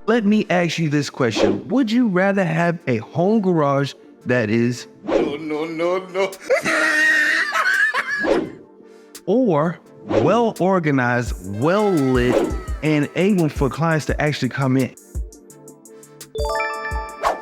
Let me ask you this question. Would you rather have a home garage that is no, or well organized, well lit, and able for clients to actually come in?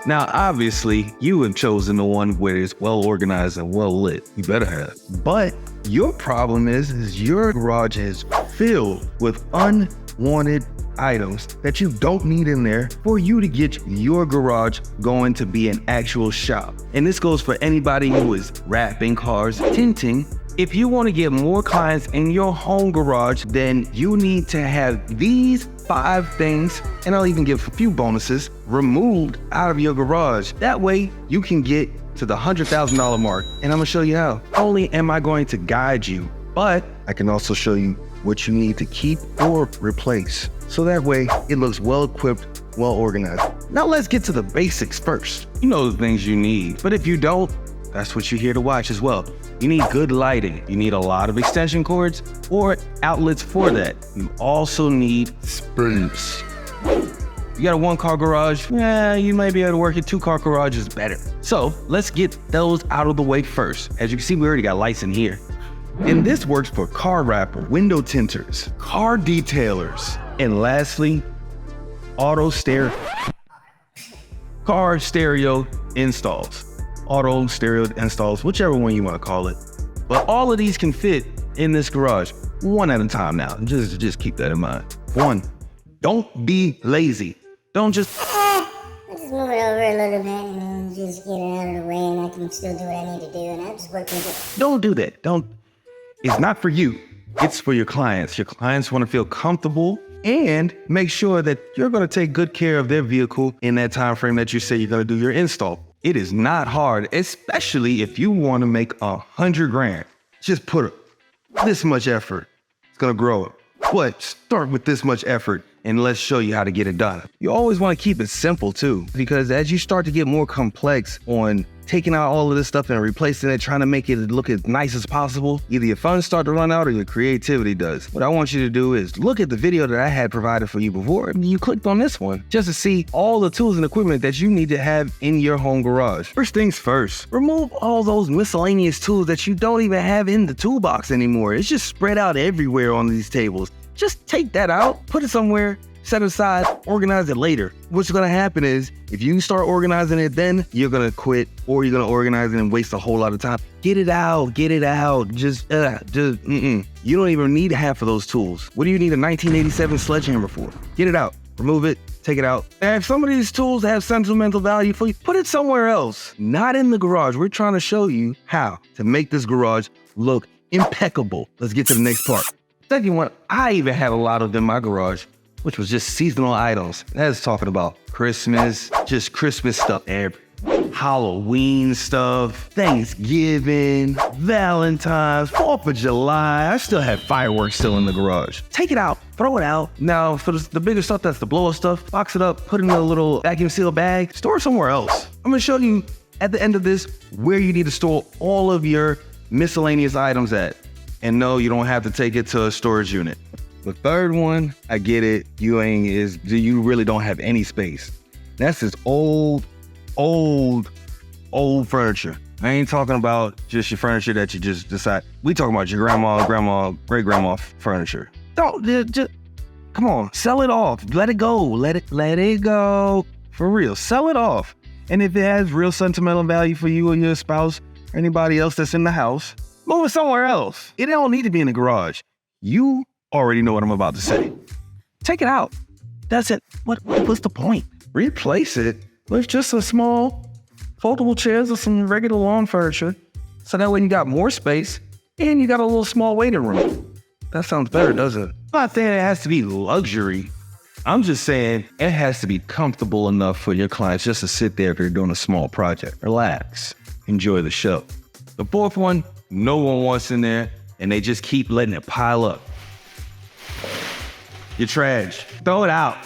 Now, obviously, you have chosen the one where it's well organized and well lit. You better have. But your problem is your garage is filled with unwanted items that you don't need in there for you to get your garage going to be an actual shop. And this goes for anybody who is wrapping cars, tinting. If you want to get more clients in your home garage, then you need to have these 5 things, and I'll even give a few bonuses, removed out of your garage. That way you can get to the $100,000 mark, and I'm gonna show you how. Not only am I going to guide you, but I can also show you what you need to keep or replace. So that way it looks well equipped, well organized. Now let's get to the basics first. You know the things you need, but if you don't, that's what you're here to watch as well. You need good lighting. You need a lot of extension cords or outlets for that. You also need space. You got a 1-car garage? Yeah, you might be able to work it. 2-car garage is better. So let's get those out of the way first. As you can see, we already got lights in here. And this works for car wrapper, window tinters, car detailers, and lastly, car stereo installs. Auto stereo installs, whichever one you want to call it. But all of these can fit in this garage, one at a time now. Just keep that in mind. 1, don't be lazy. Don't just Just move it over a little bit and just get it out of the way, and I can still do what I need to do, and I just work with it. Don't do that. It's not for you. It's for your clients. Your clients want to feel comfortable and make sure that you're going to take good care of their vehicle in that time frame that you say you're going to do your install. It is not hard, especially if you want to make $100,000. Just put this much effort. It's going to grow it. But start with this much effort and let's show you how to get it done. You always want to keep it simple too, because as you start to get more complex on taking out all of this stuff and replacing it, trying to make it look as nice as possible, either your funds start to run out or your creativity does. What I want you to do is look at the video that I had provided for you before you clicked on this one, just to see all the tools and equipment that you need to have in your home garage. First things first, remove all those miscellaneous tools that you don't even have in the toolbox anymore. It's just spread out everywhere on these tables. Just take that out, put it somewhere, set it aside, organize it later. What's gonna happen is, if you start organizing it then, you're gonna quit, or you're gonna organize it and waste a whole lot of time. Get it out. You don't even need half of those tools. What do you need a 1987 sledgehammer for? Get it out, remove it, take it out. And if some of these tools have sentimental value for you, put it somewhere else, not in the garage. We're trying to show you how to make this garage look impeccable. Let's get to the next part. Second one, I even had a lot of them in my garage, which was just seasonal items. That's talking about Christmas, just Christmas stuff, Halloween stuff, Thanksgiving, Valentine's, 4th of July. I still had fireworks still in the garage. Take it out, throw it out. Now, for the bigger stuff, that's the blow-up stuff, box it up, put it in a little vacuum seal bag, store it somewhere else. I'm gonna show you at the end of this where you need to store all of your miscellaneous items at. And no, you don't have to take it to a storage unit. The third one, I get it, you really don't have any space. That's just old furniture. I ain't talking about just your furniture that you just decide. We talking about your grandma, great-grandma furniture. Just come on, sell it off. Let it go. Let it go. For real, sell it off. And if it has real sentimental value for you or your spouse or anybody else that's in the house, move it somewhere else. It don't need to be in the garage. You already know what I'm about to say. Take it out. That's it. What's the point? Replace it with just some small foldable chairs or some regular lawn furniture. So that way you got more space and you got a little small waiting room. That sounds better, doesn't it? I'm not saying it has to be luxury. I'm just saying it has to be comfortable enough for your clients just to sit there if you're doing a small project. Relax. Enjoy the show. The fourth one, no one wants in there and they just keep letting it pile up. Your trash, throw it out.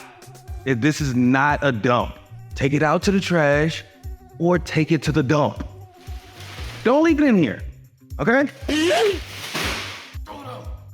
If this is not a dump, take it out to the trash or take it to the dump. Don't leave it in here, okay?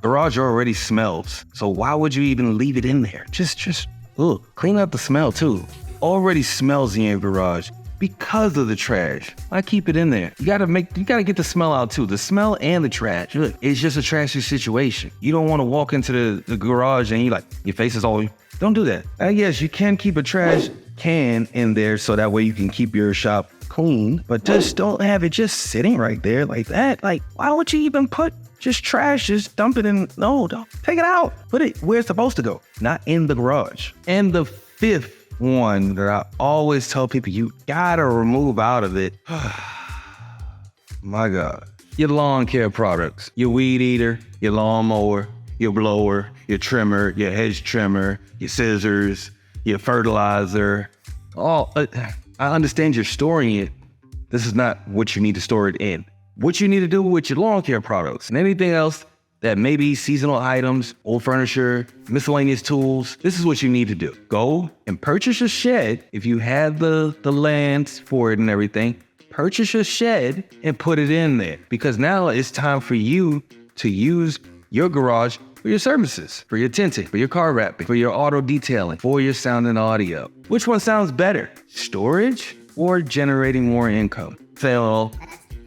Garage already smells, so why would you even leave it in there? Just Look, clean up the smell too. Already smells in your garage because of the trash. I keep it in there. You gotta get the smell out too. The smell and the trash. Look, it's just a trashy situation. You don't want to walk into the garage and your face is all, don't do that. Yes, you can keep a trash can in there so that way you can keep your shop clean, but just don't have it just sitting right there like that. Like, why would you even put just trash, just dump it in? No, don't take it out. Put it where it's supposed to go, not in the garage. And the fifth one that I always tell people you gotta remove out of it, my God, your lawn care products, your weed eater, your lawnmower, your blower, your trimmer, your hedge trimmer, your scissors, your fertilizer. I understand you're storing it. This is not what you need to store it in. What you need to do with your lawn care products and anything else that may be seasonal items, old furniture, miscellaneous tools, this is what you need to do. Go and purchase a shed. If you have the land for it and everything, purchase a shed and put it in there, because now it's time for you to use your garage for your services, for your tinting, for your car wrapping, for your auto detailing, for your sound and audio. Which one sounds better? Storage or generating more income? Phil.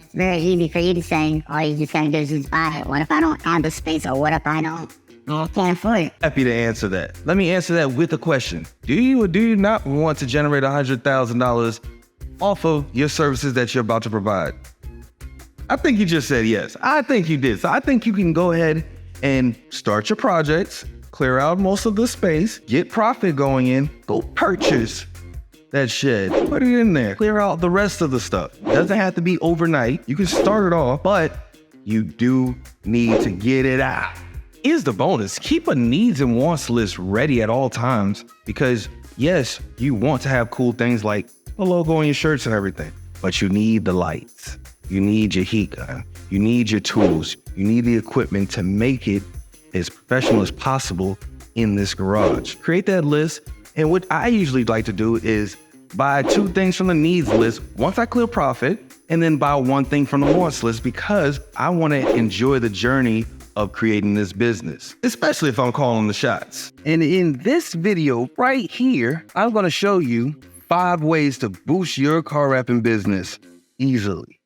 It's very easy for you to say, all you just gotta do is just buy it. What if I don't have the space, or what if I can't afford it? Happy to answer that. Let me answer that with a question. Do you or do you not want to generate $100,000 off of your services that you're about to provide? I think you just said yes. I think you did. So I think you can go ahead and start your projects, clear out most of the space, get profit going in, go purchase that shed, put it in there, clear out the rest of the stuff. It doesn't have to be overnight. You can start it off, but you do need to get it out. Here's the bonus. Keep a needs and wants list ready at all times, because yes, you want to have cool things like the logo on your shirts and everything, but you need the lights. You need your heat gun. You need your tools. You need the equipment to make it as professional as possible in this garage. Create that list. And what I usually like to do is buy 2 things from the needs list once I clear profit, and then buy 1 thing from the wants list, because I want to enjoy the journey of creating this business, especially if I'm calling the shots. And in this video right here, I'm going to show you 5 ways to boost your car wrapping business easily.